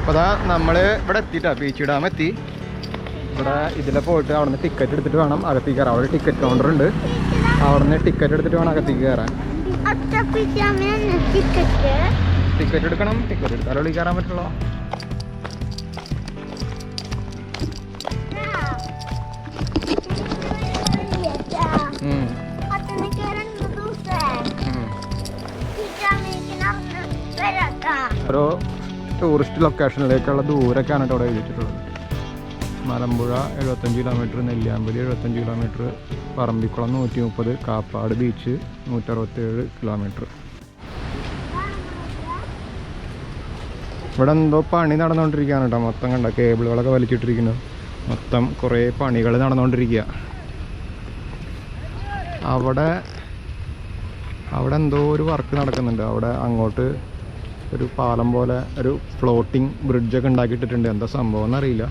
അപ്പോൾ അതാ നമ്മൾ ഇവിടെ എത്തിയിട്ടാ, പീച്ചി ഡാം എത്തി. ഇവിടെ ഇതിലെ പോയിട്ട് അവിടെ നിന്ന് ടിക്കറ്റ് എടുത്തിട്ട് വേണം അകത്തേക്ക് കയറാം. അവിടെ ടിക്കറ്റ് കൗണ്ടർ ഉണ്ട്, അവിടെ നിന്ന് ടിക്കറ്റ് എടുത്തിട്ട് വേണം അകത്തേക്ക് കയറാൻ. ടിക്കറ്റ് എടുക്കണം, ടിക്കറ്റ് എടുത്താലേ ഉള്ളിൽ കയറാൻ പറ്റുള്ളൂ. ഓരോ ടൂറിസ്റ്റ് ലൊക്കേഷനിലേക്കുള്ള ദൂരമൊക്കെയാണ് കേട്ടോ അവിടെ എഴുതിയിട്ടുള്ളത്. Malampuzha 75 kilometre, Nelliyampathy 75 kilometre, Parambikulam 130, Kappad beach 167 kilometre. ഇവിടെ എന്തോ പണി നടന്നുകൊണ്ടിരിക്കുകയാണ് കേട്ടോ. മൊത്തം കണ്ട കേബിളുകളൊക്കെ വലിച്ചിട്ടിരിക്കുന്നു. മൊത്തം കുറേ പണികൾ നടന്നുകൊണ്ടിരിക്കുക. അവിടെ എന്തോ ഒരു വർക്ക് നടക്കുന്നുണ്ട്. അവിടെ അങ്ങോട്ട് ഒരു പാലം പോലെ ഒരു ഫ്ലോട്ടിംഗ് ബ്രിഡ്ജൊക്കെ ഉണ്ടാക്കിയിട്ടിട്ടുണ്ട്. എന്താ സംഭവം എന്നറിയില്ല.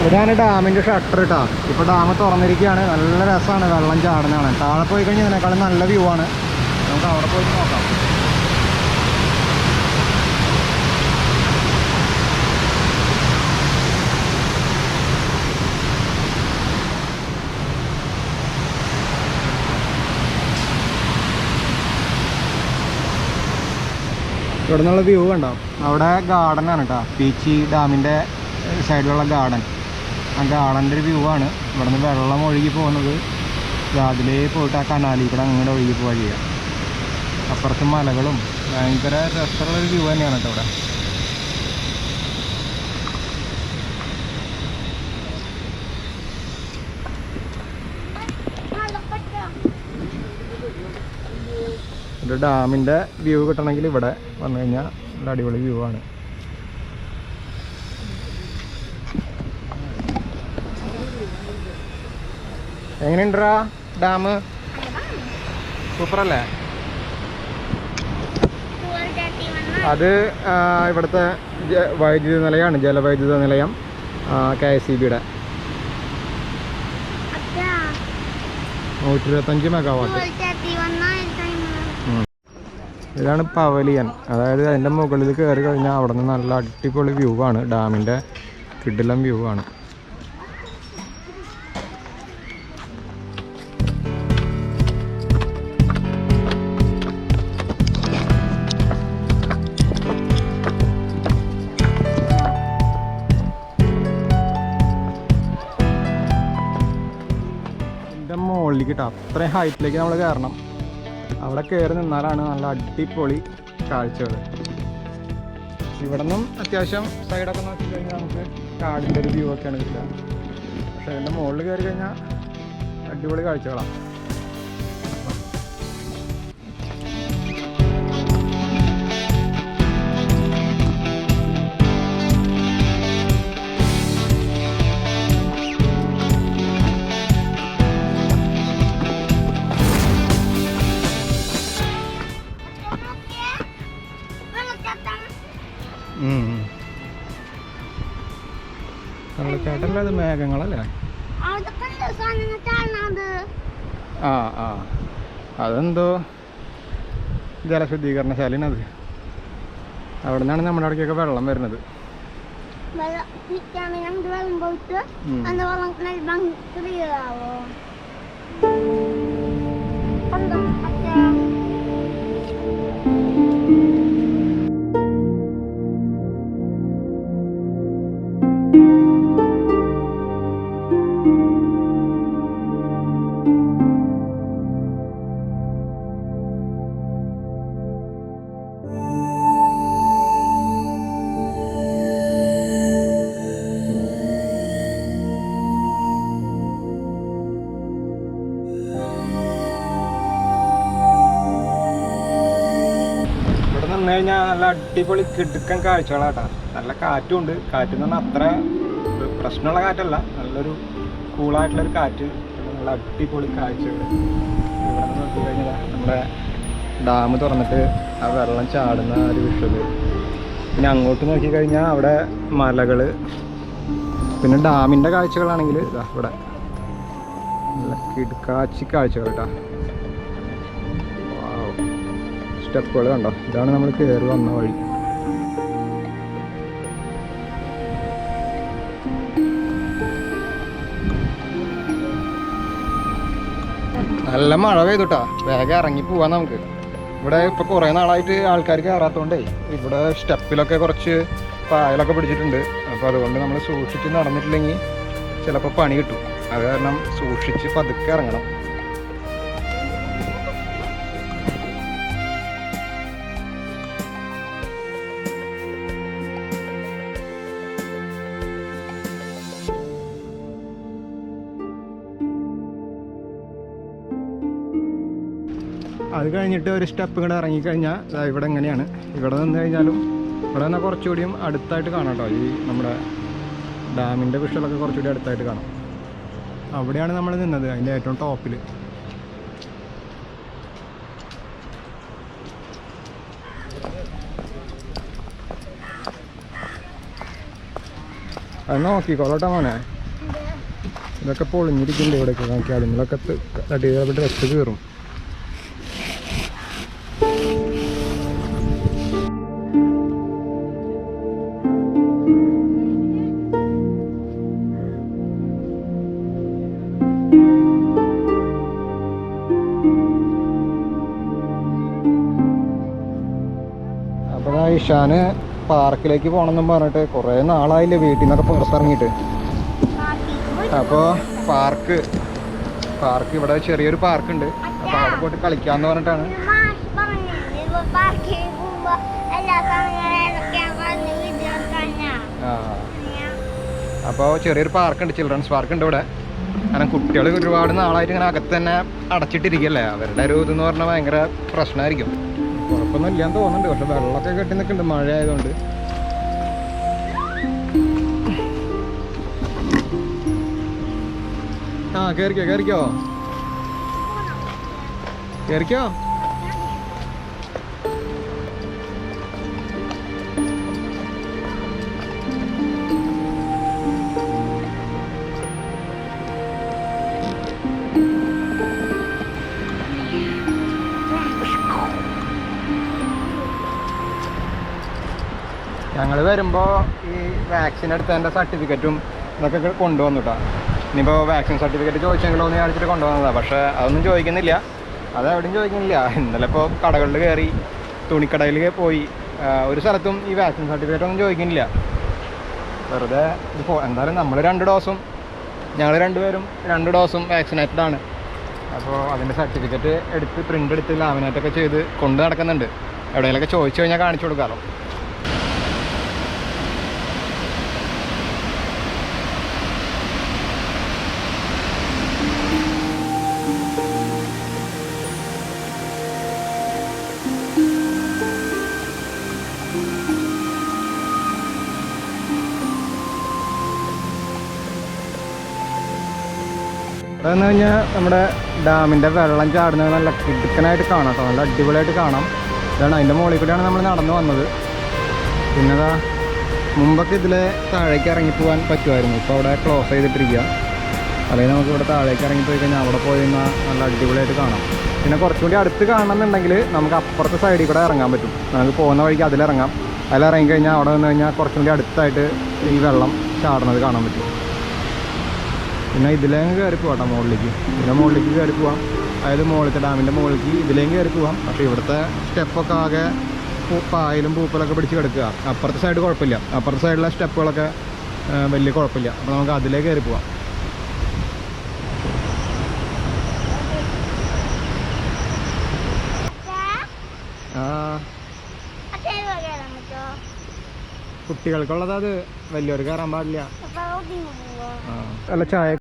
ഇതാണ് ഡാമിൻ്റെ ഷട്ടർ കേട്ടോ. ഇപ്പോൾ ഡാം തുറന്നിരിക്കുകയാണ്. നല്ല രസമാണ്, വെള്ളം ചാടുന്നതാണ്. താഴെ പോയി കഴിഞ്ഞാൽ ഇതിനേക്കാളും നല്ല വ്യൂ ആണ്. നമുക്ക് അവിടെ പോയിട്ട് നോക്കാം. ഇവിടെ നിന്നുള്ള വ്യൂ കണ്ടോ. അവിടെ ഗാർഡനാണ് കേട്ടോ, പീച്ചി ഡാമിൻ്റെ സൈഡിലുള്ള ഗാർഡൻ. ആ ഗാർഡൻ്റെ ഒരു വ്യൂ ആണ്. ഇവിടെ നിന്ന് വെള്ളം ഒഴുകി പോകുന്നത് അതിലേ പോയിട്ട് ആ കനാലിൽ കൂടെ അങ്ങോട്ട് ഒഴുകി പോവുക ചെയ്യുക. അപ്പുറത്ത് മലകളും ഭയങ്കര രസമുള്ളൊരു വ്യൂ തന്നെയാണ് കേട്ടോ ഇവിടെ. ഒരു ഡാമിൻ്റെ വ്യൂ കിട്ടണമെങ്കിൽ ഇവിടെ വന്നു കഴിഞ്ഞാൽ നല്ല അടിപൊളി വ്യൂ ആണ്. എങ്ങനെയുണ്ടാ ഡാം? സൂപ്പറല്ലേ? അത് ഇവിടുത്തെ വൈദ്യുത നിലയമാണ്, ജലവൈദ്യുത നിലയം, KSEBയുടെ 125 മെഗാവാട്ട്. ഇതാണ് പവലിയൻ. അതായത് അതിൻ്റെ മുകളിൽ കയറി കഴിഞ്ഞാൽ അവിടെ നിന്ന് നല്ല അടിപൊളി വ്യൂ ആണ്. ഡാമിൻ്റെ കിടിലം വ്യൂ ആണ്. മുകളിലേക്ക് കിട്ടുക, അത്രയും ഹൈറ്റിലേക്ക് നമ്മൾ കയറണം. അവിടെ കയറി നിന്നാലാണ് നല്ല അടിപൊളി കാഴ്ചകൾ. ഇവിടെ നിന്നും അത്യാവശ്യം സൈഡൊക്കെ നോക്കി കഴിഞ്ഞാൽ നമുക്ക് കാടിൻ്റെ ഒരു വ്യൂ ഒക്കെയാണ് കിട്ടുക. പക്ഷേ അതിൻ്റെ മുകളിൽ കയറി കഴിഞ്ഞാൽ അടിപൊളി കാഴ്ചകളാണ്. കള്ളച്ചാട്ടല്ല, അത് മേഘങ്ങളല്ലേ? ആ അതെന്തോ ജലശുദ്ധീകരണശാലയാണത്. അവിടെ നിന്നാണ് നമ്മുടെ അവിടേക്കൊക്കെ വെള്ളം വരുന്നത്. വന്നു കഴിഞ്ഞാൽ നല്ല അടിപൊളി കിടുക്കൻ കാഴ്ചകളാട്ടാ. നല്ല കാറ്റുണ്ട്. കാറ്റെന്ന് പറഞ്ഞാൽ അത്ര പ്രശ്നമുള്ള കാറ്റല്ല, നല്ലൊരു കൂളായിട്ടുള്ളൊരു കാറ്റ്, നല്ല അടിപൊളി കാഴ്ചകൾ. ഇവിടെ നിന്ന് നോക്കി കഴിഞ്ഞാൽ നമ്മുടെ ഡാം തുറന്നിട്ട് ആ വെള്ളം ചാടുന്ന ഒരു വിഷ്വല്. പിന്നെ അങ്ങോട്ട് നോക്കിക്കഴിഞ്ഞാൽ അവിടെ മലകൾ, പിന്നെ ഡാമിൻ്റെ കാഴ്ചകളാണെങ്കിൽ ഇതാ ഇവിടെ നല്ല കിടക്കാച്ചി കാഴ്ചകൾ കേട്ടോ. സ്റ്റെപ്പുകൾ കണ്ടോ, ഇതാണ് നമ്മൾ കയറി വന്ന വഴി. നല്ല മഴ പെയ്തുട്ടാ, വേഗം ഇറങ്ങി പോവാൻ നമുക്ക്. ഇവിടെ ഇപ്പോൾ കുറേ നാളായിട്ട് ആൾക്കാർ കയറാത്തതുകൊണ്ടേ ഇവിടെ സ്റ്റെപ്പിലൊക്കെ കുറച്ച് പായലൊക്കെ പിടിച്ചിട്ടുണ്ട്. അപ്പോൾ അതുകൊണ്ട് നമ്മൾ സൂക്ഷിച്ച് നടന്നിട്ടില്ലെങ്കിൽ ചിലപ്പോൾ പണി കിട്ടും. അത് കാരണം സൂക്ഷിച്ച് പതുക്കെ ഇറങ്ങണം. അത് കഴിഞ്ഞിട്ട് ഒരു സ്റ്റെപ്പ് ഇങ്ങോട്ട് ഇറങ്ങിക്കഴിഞ്ഞാൽ ഇവിടെ എങ്ങനെയാണ്, ഇവിടെ നിന്ന് കഴിഞ്ഞാലും ഇവിടെ നിന്നാൽ കുറച്ചുകൂടിയും അടുത്തായിട്ട് കാണാം കേട്ടോ. ഈ നമ്മുടെ ഡാമിൻ്റെ വിഷ്വലൊക്കെ കുറച്ചുകൂടി അടുത്തായിട്ട് കാണാം. അവിടെയാണ് നമ്മൾ നിന്നത്, അതിൻ്റെ ഏറ്റവും ടോപ്പിൽ. അത് നോക്കിക്കോളട്ടെ മോനെ, ഇതൊക്കെ പൊളിഞ്ഞിരിക്കുന്നുണ്ട് ഇവിടെയൊക്കെ. നോക്കി അതിലൊക്കെ തട്ടി ഡ്രസ്സ് കയറും. അപ്പോൾ ഇഷാന് പാർക്കിലേക്ക് പോകണമെന്നും പറഞ്ഞിട്ട് കുറേ നാളായില്ലേ വീട്ടിൽ നിന്നൊക്കെ പുറത്തിറങ്ങിയിട്ട്. അപ്പോൾ പാർക്ക് ഇവിടെ ചെറിയൊരു പാർക്കുണ്ട്, അപ്പോൾ അവിടെ പോയിട്ട് കളിക്കാമെന്ന് പറഞ്ഞിട്ടാണ്. അപ്പോൾ ചെറിയൊരു പാർക്കുണ്ട്, ചിൽഡ്രൻസ് പാർക്കുണ്ട് ഇവിടെ. കാരണം കുട്ടികൾ ഒരുപാട് നാളായിട്ട് ഇങ്ങനെ അകത്ത് തന്നെ അടച്ചിട്ടിരിക്കുകയല്ലേ, അവരുടെ ഒരു ഇതെന്ന് പറഞ്ഞാൽ ഭയങ്കര പ്രശ്നമായിരിക്കും. കുഴപ്പമൊന്നും ഇല്ലാന്ന് തോന്നുന്നുണ്ട്, പക്ഷെ വെള്ളമൊക്കെ കെട്ടി നിൽക്കുന്നുണ്ട് മഴ ആയതുകൊണ്ട്. ആ കയറിക്കോ കയറിക്കോ കയറിക്കോ. ഞങ്ങൾ വരുമ്പോൾ ഈ വാക്സിൻ എടുത്തതിൻ്റെ സർട്ടിഫിക്കറ്റും ഇതൊക്കെ കൊണ്ടുവന്നു കേട്ടോ. ഇനിയിപ്പോൾ വാക്സിൻ സർട്ടിഫിക്കറ്റ് ചോദിച്ചെങ്കിലോ എന്ന് വിചാരിച്ചിട്ട് കൊണ്ടുവന്നതാണ്, പക്ഷേ അതൊന്നും ചോദിക്കുന്നില്ല, അതെവിടെയും ചോദിക്കുന്നില്ല. ഇന്നലെ ഇപ്പോൾ കടകളിൽ കയറി, തുണിക്കടയിൽ പോയി, ഒരു സ്ഥലത്തും ഈ വാക്സിൻ സർട്ടിഫിക്കറ്റ് ഒന്നും ചോദിക്കുന്നില്ല. വെറുതെ ഇപ്പോൾ എന്തായാലും നമ്മൾ 2 ഡോസും, ഞങ്ങൾ രണ്ടുപേരും 2 ഡോസും വാക്സിനേറ്റഡ് ആണ്. അപ്പോൾ അതിൻ്റെ സർട്ടിഫിക്കറ്റ് എടുത്ത് പ്രിൻ്റ് എടുത്ത് ലാമിനേറ്റൊക്കെ ചെയ്ത് കൊണ്ട് നടക്കുന്നുണ്ട്. എവിടെയെങ്കിലൊക്കെ ചോദിച്ചു കഴിഞ്ഞാൽ കാണിച്ചു കൊടുക്കാമല്ലോ. അതെന്ന് കഴിഞ്ഞാൽ നമ്മുടെ ഡാമിൻ്റെ വെള്ളം ചാടുന്നത് നല്ല കിടുക്കനായിട്ട് കാണാം കേട്ടോ, നല്ല അടിപൊളിയായിട്ട് കാണാം. ഇതാണ് അതിൻ്റെ മുകളിൽ കൂടെയാണ് നമ്മൾ നടന്നു വന്നത്. പിന്നെ അതാ മുമ്പൊക്കെ ഇതിലെ താഴേക്ക് ഇറങ്ങിപ്പോകാൻ പറ്റുമായിരുന്നു, ഇപ്പോൾ അവിടെ ക്ലോസ് ചെയ്തിട്ടിരിക്കുക. അല്ലെങ്കിൽ നമുക്ക് ഇവിടെ താഴേക്ക് ഇറങ്ങിപ്പോയി കഴിഞ്ഞാൽ അവിടെ പോയി കഴിഞ്ഞാൽ നല്ല അടിപൊളിയായിട്ട് കാണാം. പിന്നെ കുറച്ചുകൂടി അടുത്ത് കാണണമെന്നുണ്ടെങ്കിൽ നമുക്ക് അപ്പുറത്തെ സൈഡിൽ കൂടെ ഇറങ്ങാൻ പറ്റും. നമുക്ക് പോകുന്ന വഴിക്ക് അതിലിറങ്ങാം. അതിലിറങ്ങിക്കഴിഞ്ഞാൽ അവിടെ നിന്ന് കഴിഞ്ഞാൽ കുറച്ചും കൂടി അടുത്തായിട്ട് ഈ വെള്ളം ചാടുന്നത് കാണാൻ പറ്റും. പിന്നെ ഇതിലേക്ക് കയറി പോകാം മുകളിലേക്ക്, പിന്നെ മുകളിലേക്ക് കയറി പോവാം. അതായത് മുകളിലത്തെ ഡാമിൻ്റെ മുകളിലേക്ക് ഇതിലേക്ക് കയറി പോവാം. പക്ഷേ ഇവിടുത്തെ സ്റ്റെപ്പൊക്കെ ആകെ പായലും പൂപ്പലൊക്കെ പിടിച്ച് കിടക്കുക. അപ്പുറത്തെ സൈഡ് കുഴപ്പമില്ല, അപ്പുറത്തെ സൈഡിലെ സ്റ്റെപ്പുകളൊക്കെ വലിയ കുഴപ്പമില്ല. അപ്പോൾ നമുക്ക് അതിലേക്ക് കയറി പോവാം. കുട്ടികൾക്കുള്ളത് അത്, വലിയവർക്ക് കയറാൻ പാടില്ല. അല്ല ചായ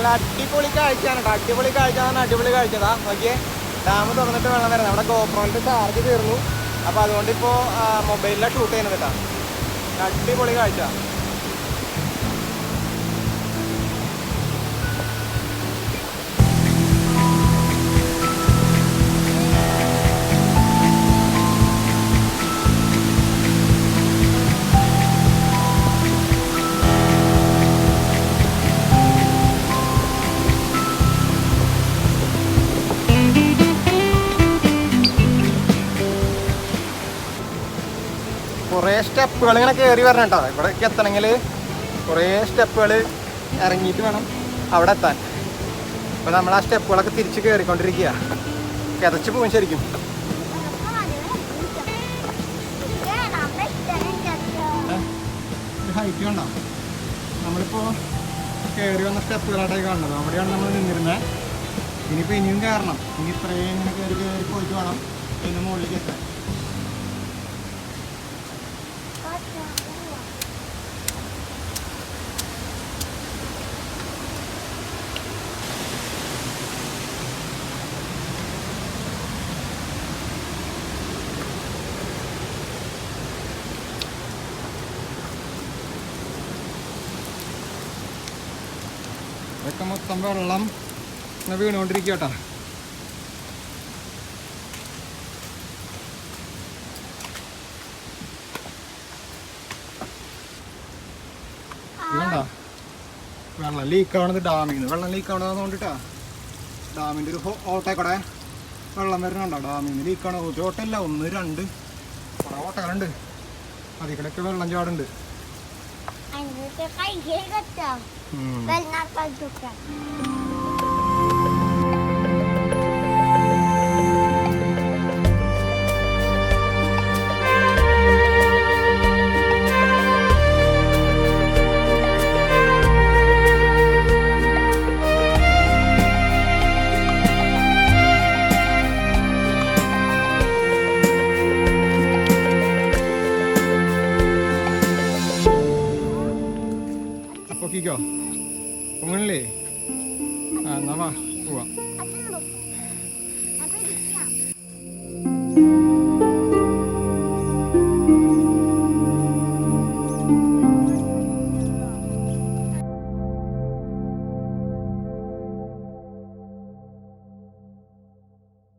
നല്ല അടിപൊളി കാഴ്ചയാണ് കേട്ടോ. അടിപൊളി കാഴ്ച എന്ന് പറഞ്ഞാൽ അടിപൊളി കാഴ്ചതാ. നോക്കിയേ, ഡാം തുറന്നിട്ട് വെള്ളം വരുന്നത്. നമ്മുടെ ഗോപ്രോയിൻ്റെ ചാർജ് തീർന്നു. അപ്പോൾ അതുകൊണ്ട് ഇപ്പോൾ മൊബൈലിലാണ് ഷൂട്ട് ചെയ്യുന്നത് കേട്ടോ. അടിപൊളി കാഴ്ച. കുറേ സ്റ്റെപ്പുകൾ ഇങ്ങനെ കയറി വരണം കേട്ടോ. ഇവിടേക്ക് എത്തണമെങ്കിൽ കുറേ സ്റ്റെപ്പുകൾ ഇറങ്ങിയിട്ട് വേണം അവിടെ എത്താൻ. അപ്പോൾ നമ്മൾ ആ സ്റ്റെപ്പുകളൊക്കെ തിരിച്ച് കയറിക്കൊണ്ടിരിക്കുക. കിതച്ച് പോകും ശരിക്കും. ഹൈറ്റ് കണ്ടോ? നമ്മളിപ്പോൾ കയറി വന്ന സ്റ്റെപ്പുകളായിട്ടായി കാണുന്നത്. അവിടെയാണ് നമ്മൾ നിന്നിരുന്നത്. ഇനിയിപ്പോൾ ഇനിയും കയറണം. ഇനി ഇത്രയും ഇങ്ങനെ കയറി പോയിട്ട് വേണം ഇതിൻ്റെ മുകളിലേക്ക് എത്താൻ. ഇതൊക്കെ മൊത്തം വെള്ളം വീണുകൊണ്ടിരിക്കുക കേട്ടോ. ഇതുകൊണ്ടാ വെള്ളം ലീക്കാവണത്. ഡാമിൽ നിന്ന് വെള്ളം ലീക്കാവണതെന്ന് കൊണ്ടിട്ടാ. ഡാമിൻ്റെ ഒരു ഓട്ടേക്കൂടെ വെള്ളം വരുന്നുണ്ടോ? ഡാമിൽ നിന്ന് ലീക്കാണ്. ഒരു ഓട്ടമില്ല, 1, 2 കുറേ ഓട്ടകളുണ്ട്. അതിൽ കൂടെയൊക്കെ വെള്ളം ചാടുണ്ട്. പൊക്കിക്കോ, പൊങ്ങണില്ലേ? ആ എന്നാ വാ പോവാം.